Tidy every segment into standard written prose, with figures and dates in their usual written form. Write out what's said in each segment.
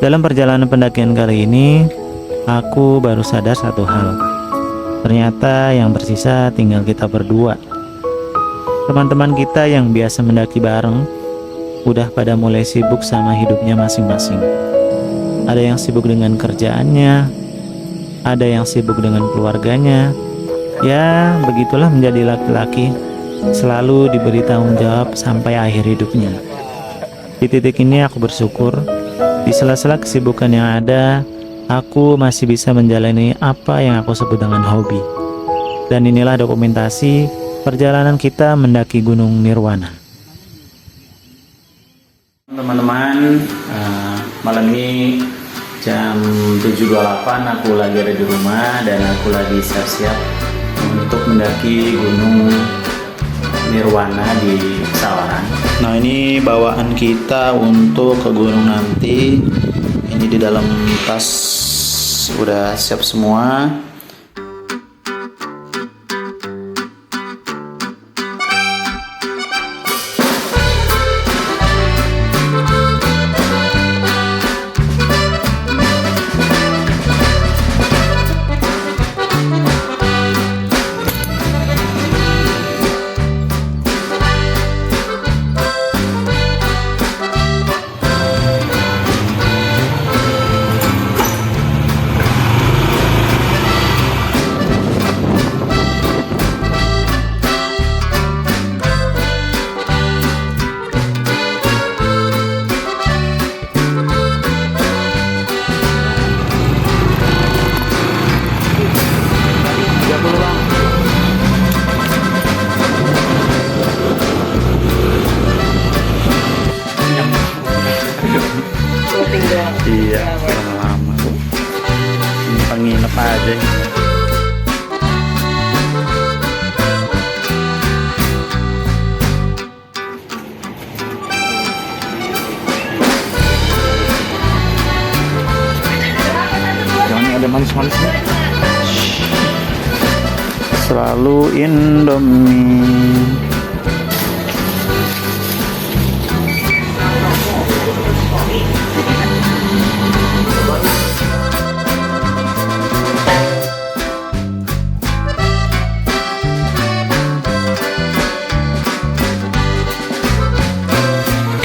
Dalam perjalanan pendakian kali ini, aku baru sadar satu hal. Ternyata yang tersisa tinggal kita berdua. Teman-teman kita yang biasa mendaki bareng udah pada mulai sibuk sama hidupnya masing-masing. Ada yang sibuk dengan kerjaannya, ada yang sibuk dengan keluarganya. Ya, begitulah menjadi laki-laki, selalu diberi tanggung jawab sampai akhir hidupnya. Di titik ini aku bersyukur, di sela-sela kesibukan yang ada, aku masih bisa menjalani apa yang aku sebut dengan hobi. Dan inilah dokumentasi perjalanan kita mendaki Gunung Nirwana. Teman-teman, malam ini jam 7.28 aku lagi ada di rumah dan aku lagi siap-siap untuk mendaki Gunung Nirwana di Sawaran. Nah, ini bawaan kita untuk ke gunung nanti. Ini di dalam tas udah siap semua. Iya, lama-lama penginep aja. Jangan ada manis-manisnya. Selalu Indomie.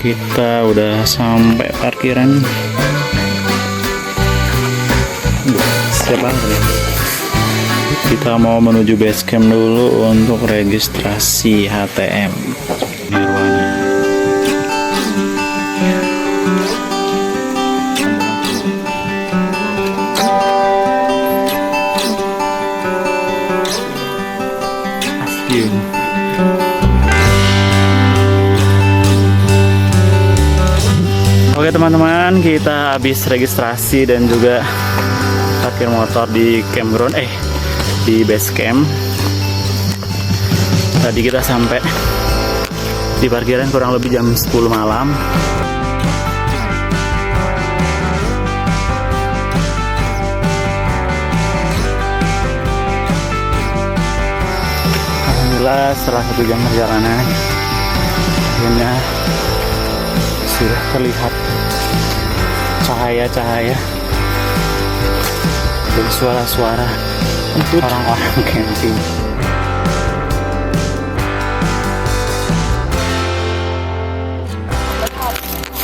Kita udah sampai parkiran. Siap banget ya. Kita mau menuju base camp dulu untuk registrasi HTM Nirwana. Oke teman-teman, kita habis registrasi dan juga parkir motor di campground, di base camp. Tadi kita sampai di parkiran kurang lebih jam 10 malam. Alhamdulillah setelah 1 jam perjalanan akhirnya sudah terlihat cahaya-cahaya dan suara-suara untuk orang-orang camping.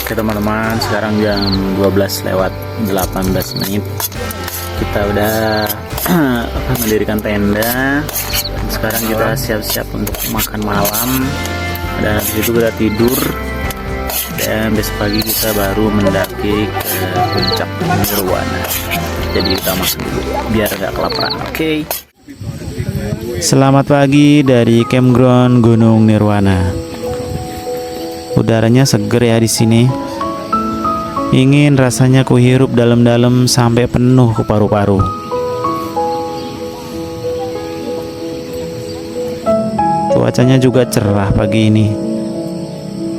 Oke teman-teman, sekarang jam 12:18. Kita udah mendirikan tenda. Sekarang kita siap-siap untuk makan malam dan habis itu kita tidur. Dan besok pagi kita baru mendaki ke puncak Nirwana. Jadi kita makan dulu biar gak kelaparan. Oke. Selamat pagi dari campground Gunung Nirwana. Udaranya seger ya di sini. Ingin rasanya kuhirup dalam-dalam sampai penuh ke paru-paru. Cuacanya juga cerah pagi ini.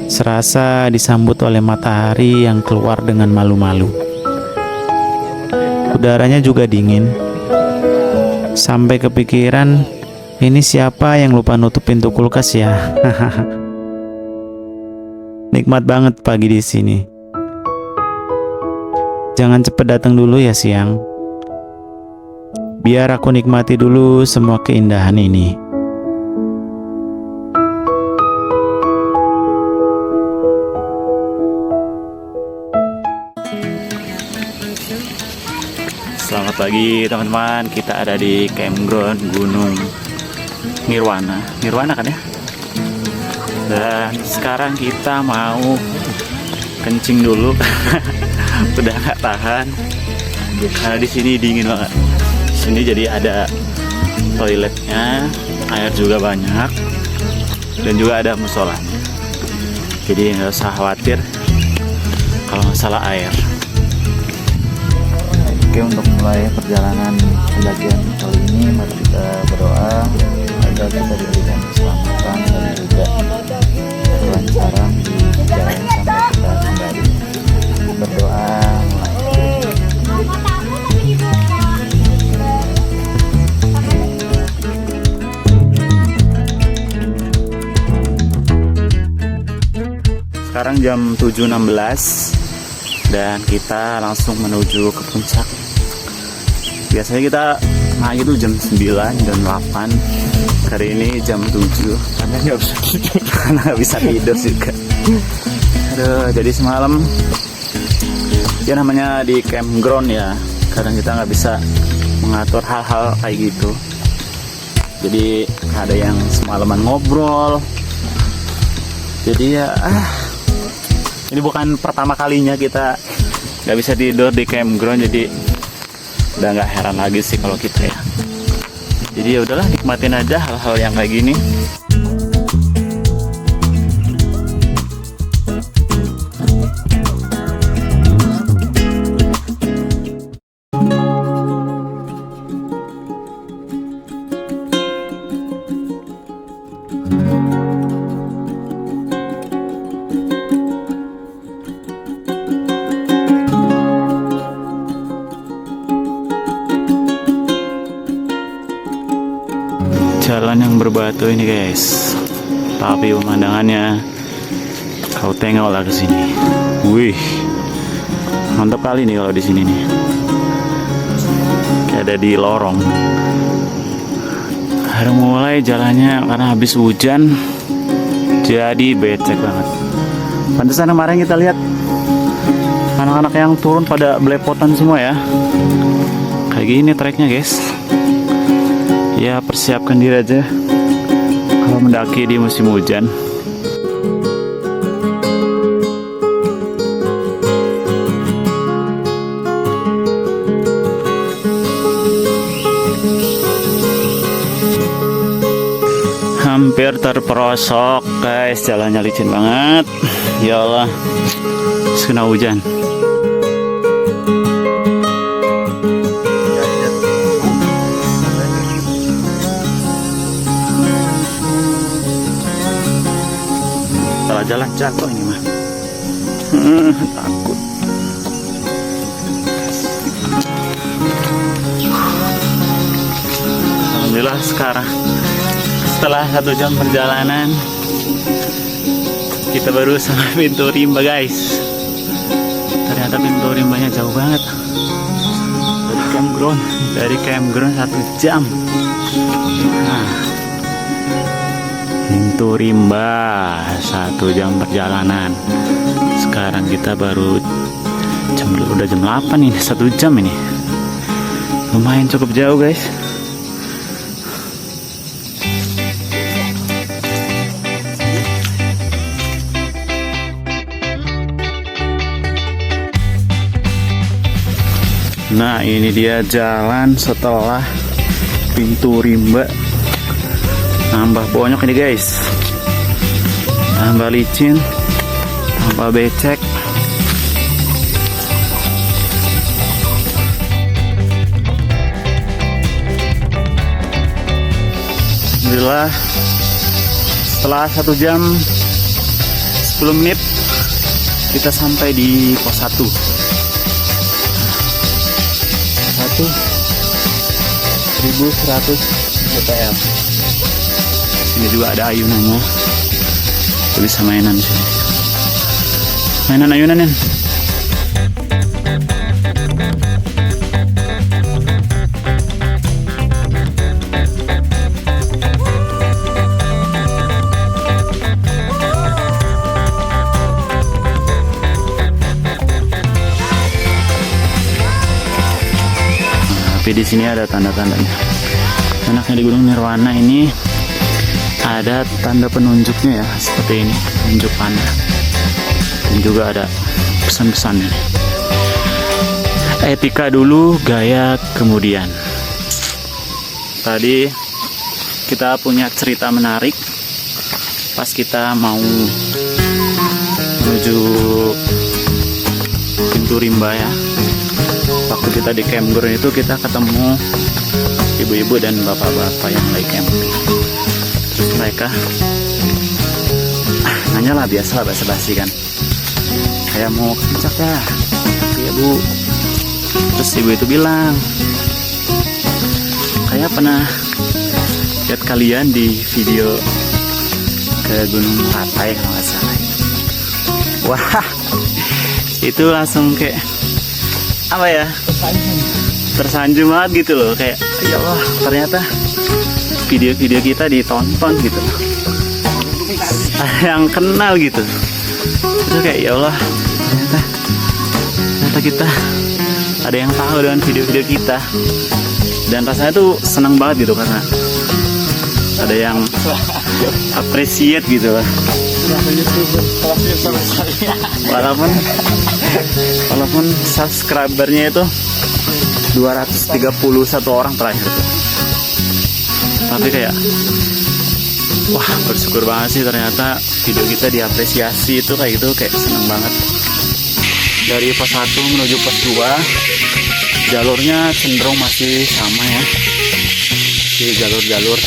Serasa disambut oleh matahari yang keluar dengan malu-malu. Udaranya juga dingin. Sampai kepikiran, ini siapa yang lupa nutup pintu kulkas ya? Nikmat banget pagi di sini. Jangan cepet datang dulu ya siang. Biar aku nikmati dulu semua keindahan ini. Selamat pagi teman-teman, kita ada di campground Gunung Nirwana. Nirwana kan ya? Dan sekarang kita mau kencing dulu. Udah nggak tahan karena di sini dingin banget. Di sini jadi ada toiletnya, air juga banyak, dan juga ada musola. Jadi nggak usah khawatir kalau masalah air. Oke, untuk mulai perjalanan pendakian kali ini, mari kita berdoa agar kita diberikan keselamatan dan juga kelancaran di jalan sampai kita kembali. Berdoa mulai. Sekarang jam 7.16 dan kita langsung menuju ke puncak. Biasanya kita naik itu jam 9 dan 8. Hari ini jam 7 karena nggak bisa tidur. Karena nggak bisa tidur juga. Aduh, jadi semalam ya namanya di campground ya, kadang kita nggak bisa mengatur hal-hal kayak gitu. Jadi ada yang semalaman ngobrol. Jadi ya ini bukan pertama kalinya kita nggak bisa tidur di campground, jadi udah nggak heran lagi sih kalau kita ya. Jadi ya udahlah, nikmatin aja hal-hal yang kayak gini. Jalan yang berbatu ini guys, tapi pemandangannya kau tengoklah ke sini. Wih, mantap kali nih kalau di sini nih. Kayak ada di lorong. Baru mulai jalannya karena habis hujan, jadi becek banget. Pantesan kemarin kita lihat anak-anak yang turun pada belepotan semua ya. Kayak gini treknya guys. Ya, persiapkan diri aja kalau mendaki di musim hujan. Hampir terperosok guys, jalannya licin banget. Ya Allah, kena hujan. Jalan jatuh ini mah. Takut. Alhamdulillah sekarang setelah 1 jam perjalanan kita baru sampai pintu rimba guys. Ternyata pintu rimbanya jauh banget dari campground 1 jam. Pintu rimba 1 jam perjalanan. Sekarang kita baru udah jam 8 ini, 1 jam ini. Lumayan cukup jauh guys. Nah, ini dia jalan setelah pintu rimba. Tambah bonyok ini guys, tambah licin, tambah becek. Alhamdulillah setelah 1 jam 10 menit kita sampai di pos 1. 1100 mtr. Ini juga ada ayunannya. Kita bisa mainan sini. Mainan ayunan ya. Tapi di sini ada tanda-tandanya. Enaknya di Gunung Nirwana ini ada tanda penunjuknya ya, seperti ini, penunjuk panah. Dan juga ada pesan-pesan ini. Etika dulu, gaya kemudian. Tadi kita punya cerita menarik pas kita mau menuju pintu rimba ya. Waktu kita di campground itu kita ketemu ibu-ibu dan bapak-bapak yang lagi camping. Terus mereka nanya lah, biasa lah basa-basi kan, kayak mau ke puncak ya, iya bu. Terus ibu itu bilang, kayak pernah lihat kalian di video ke Gunung Merapai kalau nggak salah. Wah, itu langsung kayak apa ya, tersanjung banget gitu loh. Kayak ya Allah, ternyata video-video kita ditonton gitu loh, yang kenal gitu. Itu kayak ya Allah, ternyata kita ada yang tahu dengan video-video kita. Dan rasanya tuh senang banget gitu, karena ada yang appreciate gitu lah. Walaupun subscribernya itu 231 orang terakhir tuh. Tapi kayak wah, bersyukur banget sih, ternyata video kita diapresiasi. Itu kayak gitu, kayak seneng banget. Dari pos 1 menuju pos 2 jalurnya cenderung masih sama ya, di jalur-jalur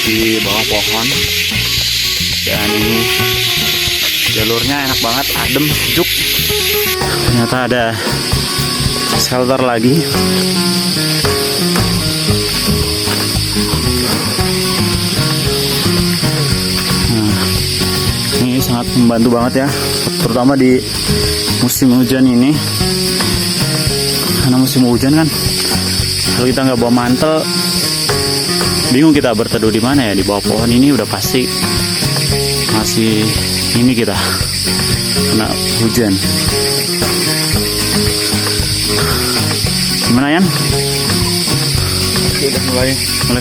di bawah pohon. Dan ini jalurnya enak banget, adem, sejuk. Ternyata ada shelter lagi. Ini sangat membantu banget ya, terutama di musim hujan ini. Karena musim hujan kan, kalau kita nggak bawa mantel, bingung kita berteduh di mana ya. Di bawah pohon ini udah pasti masih ini kita kena hujan. Gimana Yan? Udah mulai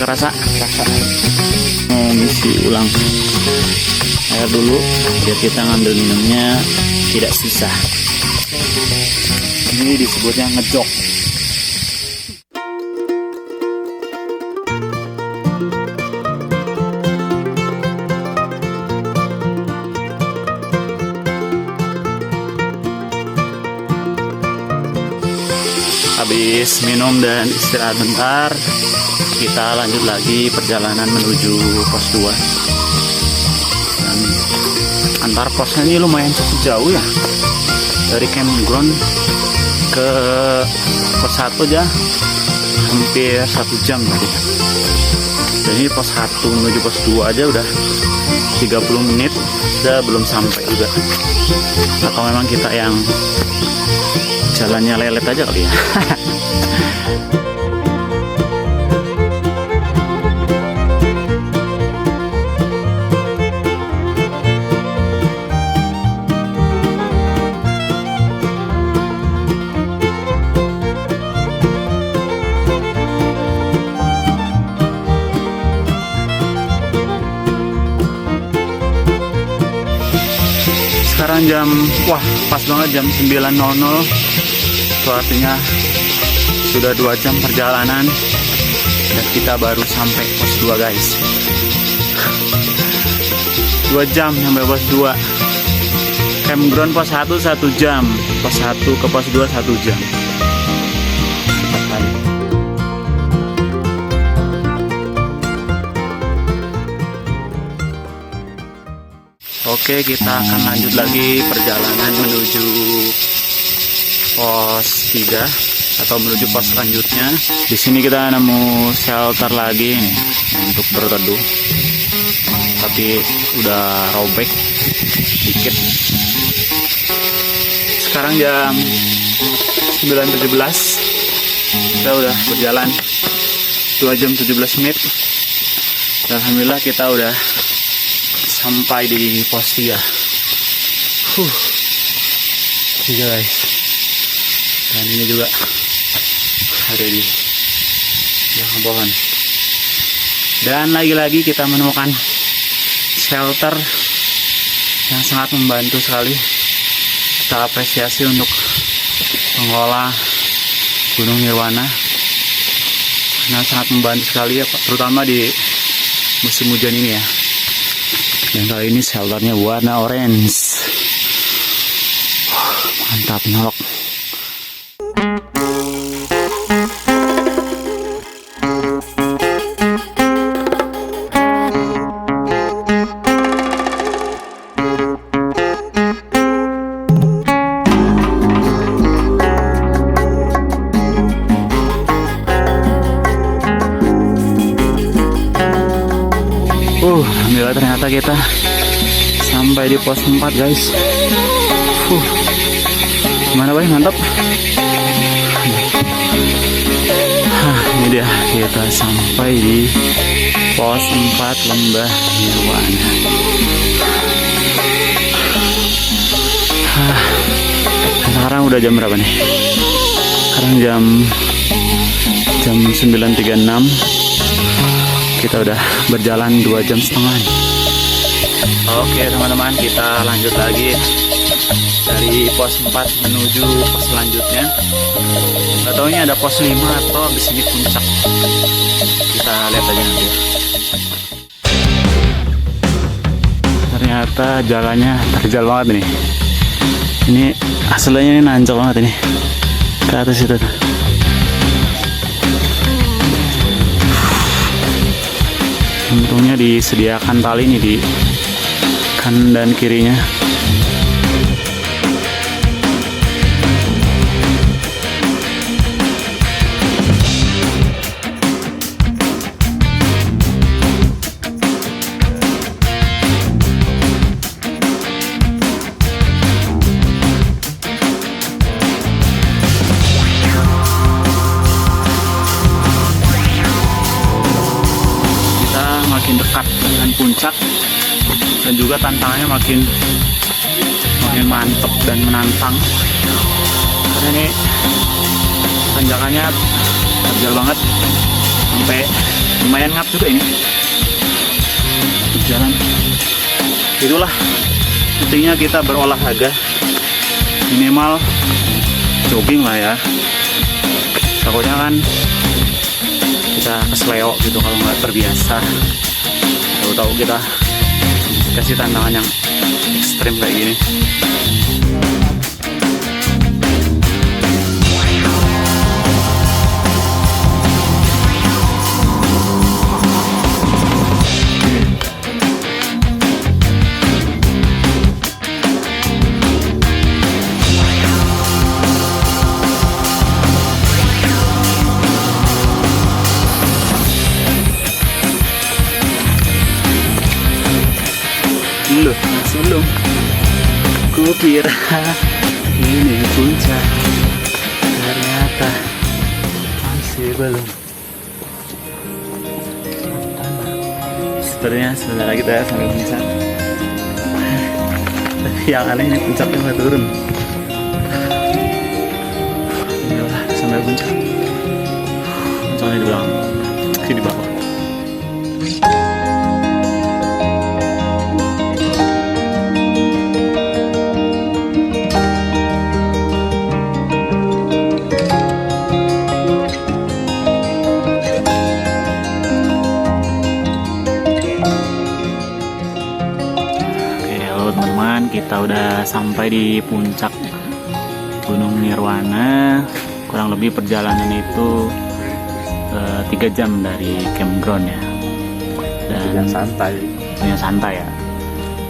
kerasa? Mau ngisi ulang air dulu biar kita ngambil minumnya tidak susah. Ini disebutnya ngejok. Habis minum dan istirahat bentar, kita lanjut lagi perjalanan menuju pos 2. Dan antar posnya ini lumayan cukup jauh ya. Dari campground ke pos 1 aja hampir 1 jam tadi. Jadi pos 1 menuju pos 2 aja udah 30 menit, udah belum sampai juga. Atau memang kita yang jalannya lelet aja kali ya. Sekarang jam, wah pas banget jam 9.00. Itu artinya sudah 2 jam perjalanan dan kita baru sampai pos 2 guys. 2 jam sampai pos 2. Campground pos 1 1 jam, pos 1 ke pos 2 1 jam. Oke, kita akan lanjut lagi perjalanan menuju pos 3 atau menuju pos selanjutnya. Di sini kita nemu shelter lagi nih untuk berteduh. Tapi udah robek dikit. Sekarang jam 9.17. Kita udah berjalan 2 jam 17 menit. Dan alhamdulillah kita udah sampai di pos 3. Guys. Dan ini juga ada di belakang pohon. Dan lagi-lagi kita menemukan shelter yang sangat membantu sekali. Kita apresiasi untuk pengelola Gunung Nirwana, karena sangat membantu sekali ya Pak, terutama di musim hujan ini ya. Dan kali ini shelternya warna orange. Mantap, nyolok. Alhamdulillah ternyata kita sampai di pos 4 guys. Gimana boy, mantap. Ini dia, kita sampai di pos 4 Lembah Nirwana. Sekarang udah jam berapa nih? Sekarang jam 9.36. Kita udah berjalan 2,5 jam nih. Oke teman-teman, kita lanjut lagi dari pos 4 menuju pos selanjutnya. Gak tau ini ada pos 5 atau di sini puncak. Kita lihat aja nanti ya. Ternyata jalannya terjal banget nih. Ini aslinya ini nanjak banget ini ke atas itu tuh. Untungnya disediakan tali ini di kanan dan kirinya. Makin dekat dengan puncak dan juga tantangannya makin mantap dan menantang, karena ini tanjakannya terjal banget sampai lumayan ngap juga ini jalan. Itulah pentingnya kita berolahraga, minimal jogging lah ya, takutnya kan kita kesleo gitu kalau nggak terbiasa. Tahu-tahu kita kasih tantangan yang ekstrim kayak gini. Loh, masih belum. Kukira ini puncak, ternyata masih belum. Sebenarnya sebentar kita sampai puncak. Tapi yang aneh ini puncaknya nggak turun. Inilah sampai puncak. Puncaknya di belakang, di bawah. Teman-teman, kita udah sampai di puncak Gunung Nirwana. Kurang lebih perjalanan itu 3 jam dari campground ya. Dan santai ya.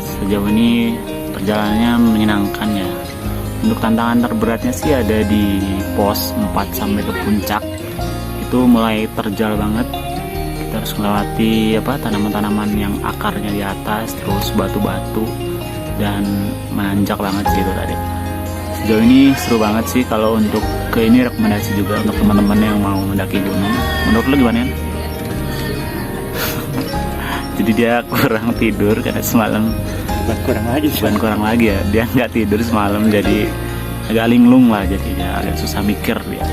Sejauh ini perjalanannya menyenangkan ya. Untuk tantangan terberatnya sih ada di pos 4 sampai ke puncak. Itu mulai terjal banget. Kita harus melewati tanaman-tanaman yang akarnya di atas, terus batu-batu, dan menanjak banget sih itu tadi. Sejauh ini seru banget sih. Kalau untuk ke ini rekomendasi juga untuk teman-teman yang mau mendaki gunung. Menurut lu gimana ya? Jadi dia kurang tidur karena semalam. Bukan kurang lagi ya, dia nggak tidur semalam, jadi agak linglung lah, jadi dia agak susah mikir dia.